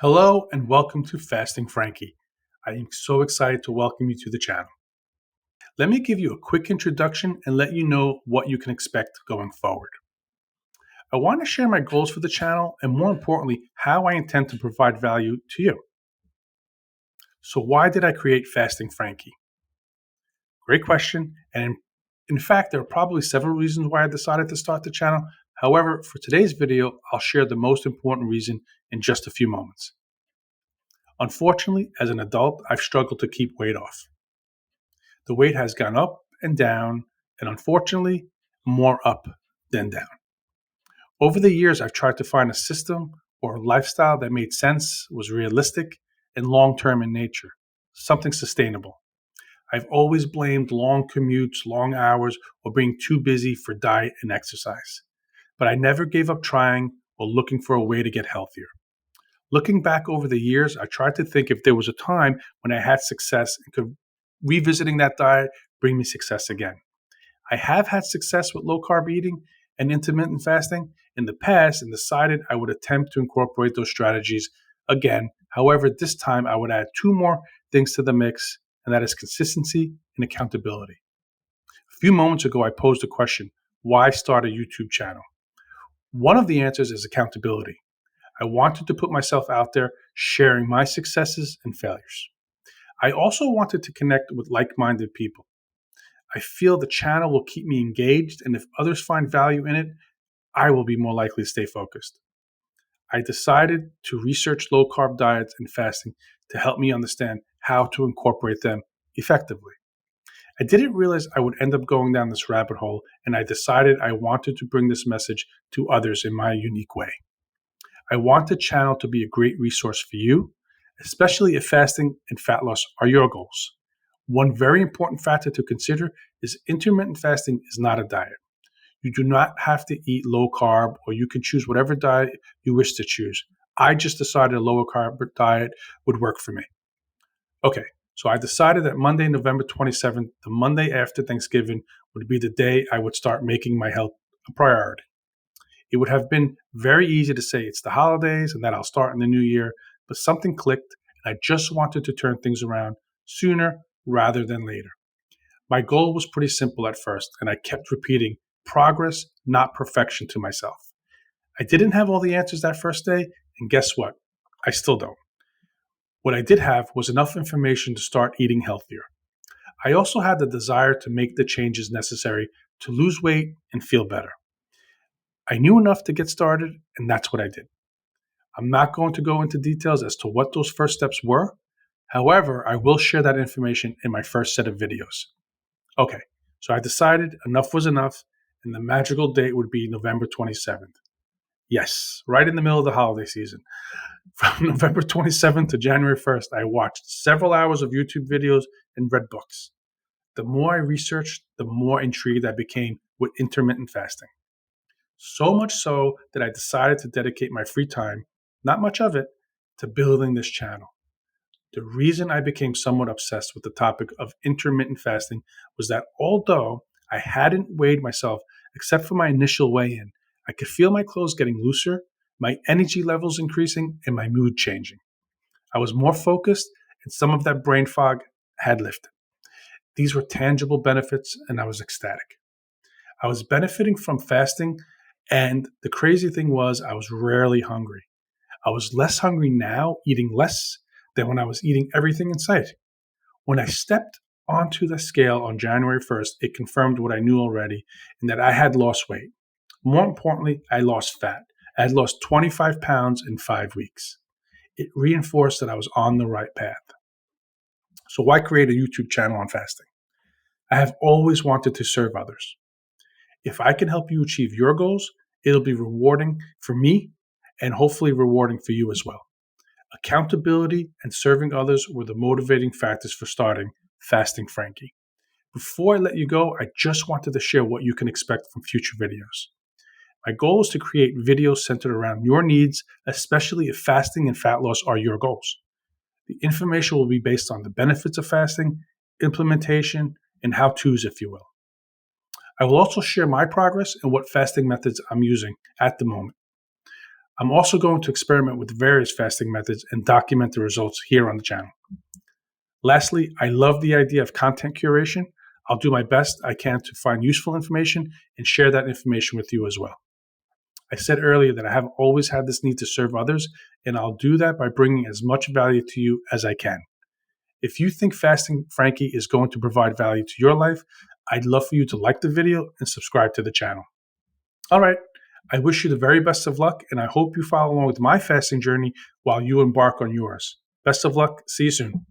Hello and welcome to Fasting Frankie. I am so excited to welcome you to the channel. Let me give you a quick introduction and let you know what you can expect going forward. I want to share my goals for the channel and more importantly, how I intend to provide value to you. So why did I create Fasting Frankie? Great question. And in fact, there are probably several reasons why I decided to start the channel. However, for today's video, I'll share the most important reason in just a few moments. Unfortunately, as an adult, I've struggled to keep weight off. The weight has gone up and down, and unfortunately, more up than down. Over the years, I've tried to find a system or a lifestyle that made sense, was realistic, and long term in nature, something sustainable. I've always blamed long commutes, long hours, or being too busy for diet and exercise. But I never gave up trying or looking for a way to get healthier. Looking back over the years, I tried to think if there was a time when I had success and could revisiting that diet bring me success again. I have had success with low carb eating and intermittent fasting in the past and decided I would attempt to incorporate those strategies again. However, this time I would add two more things to the mix, and that is consistency and accountability. A few moments ago, I posed a question: why start a YouTube channel? One of the answers is accountability. I wanted to put myself out there sharing my successes and failures. I also wanted to connect with like-minded people. I feel the channel will keep me engaged, and if others find value in it, I will be more likely to stay focused. I decided to research low-carb diets and fasting to help me understand how to incorporate them effectively. I didn't realize I would end up going down this rabbit hole, and I decided I wanted to bring this message to others in my unique way. I want the channel to be a great resource for you, especially if fasting and fat loss are your goals. One very important factor to consider is intermittent fasting is not a diet. You do not have to eat low carb, or you can choose whatever diet you wish to choose. I just decided a lower carb diet would work for me. Okay, so I decided that Monday, November 27th, the Monday after Thanksgiving, would be the day I would start making my health a priority. It would have been very easy to say it's the holidays and that I'll start in the new year, but something clicked and I just wanted to turn things around sooner rather than later. My goal was pretty simple at first, and I kept repeating progress, not perfection, to myself. I didn't have all the answers that first day, and guess what? I still don't. What I did have was enough information to start eating healthier. I also had the desire to make the changes necessary to lose weight and feel better. I knew enough to get started, and that's what I did. I'm not going to go into details as to what those first steps were. However, I will share that information in my first set of videos. Okay, so I decided enough was enough, and the magical date would be November 27th. Yes, right in the middle of the holiday season. From November 27th to January 1st, I watched several hours of YouTube videos and read books. The more I researched, the more intrigued I became with intermittent fasting. So much so that I decided to dedicate my free time, not much of it, to building this channel. The reason I became somewhat obsessed with the topic of intermittent fasting was that although I hadn't weighed myself except for my initial weigh-in, I could feel my clothes getting looser, my energy levels increasing, and my mood changing. I was more focused, and some of that brain fog had lifted. These were tangible benefits, and I was ecstatic. I was benefiting from fasting, and the crazy thing was I was rarely hungry. I was less hungry now, eating less, than when I was eating everything in sight. When I stepped onto the scale on January 1st, it confirmed what I knew already, and that I had lost weight. More importantly, I lost fat. I had lost 25 pounds in 5 weeks. It reinforced that I was on the right path. So why create a YouTube channel on fasting? I have always wanted to serve others. If I can help you achieve your goals, it'll be rewarding for me and hopefully rewarding for you as well. Accountability and serving others were the motivating factors for starting Fasting Frankie. Before I let you go, I just wanted to share what you can expect from future videos. My goal is to create videos centered around your needs, especially if fasting and fat loss are your goals. The information will be based on the benefits of fasting, implementation, and how-tos, if you will. I will also share my progress and what fasting methods I'm using at the moment. I'm also going to experiment with various fasting methods and document the results here on the channel. Lastly, I love the idea of content curation. I'll do my best I can to find useful information and share that information with you as well. I said earlier that I have always had this need to serve others, and I'll do that by bringing as much value to you as I can. If you think Fasting Frankie is going to provide value to your life, I'd love for you to like the video and subscribe to the channel. All right, I wish you the very best of luck, and I hope you follow along with my fasting journey while you embark on yours. Best of luck. See you soon.